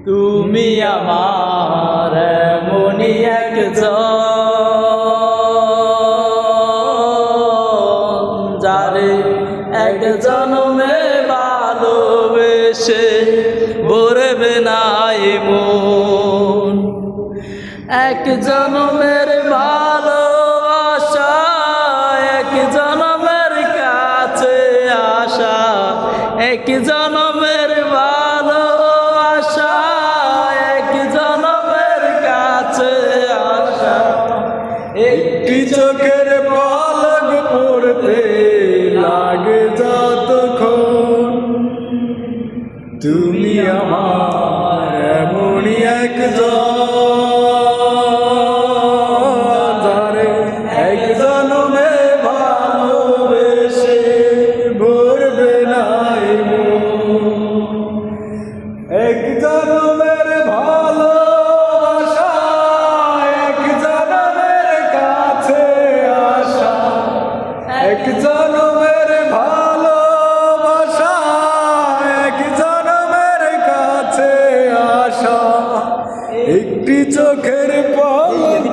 তুমি আমার এমনই একজন যারে এক জন্মে ভালোবেসে ভরবে নাই মন। এক জন্মের ভালোবাসা, এক জন্মের কাছে আসা, এক জন্মের ভালোবাসা, এক জন্মের কাছে আসা। একটি চোখের পলক পড়তে লাগে যতক্ষণ, তুমি আমার এমনই একজন যারে এক জন্মে ভালোবেসে ভরবে নাই মন। এক জন্মের ভালোবাসা, এক জন্মের কাছে আসা, এক জন্মের ভালোবাসা, এক জন্মের কাছে আসা। একটি চোখের পলক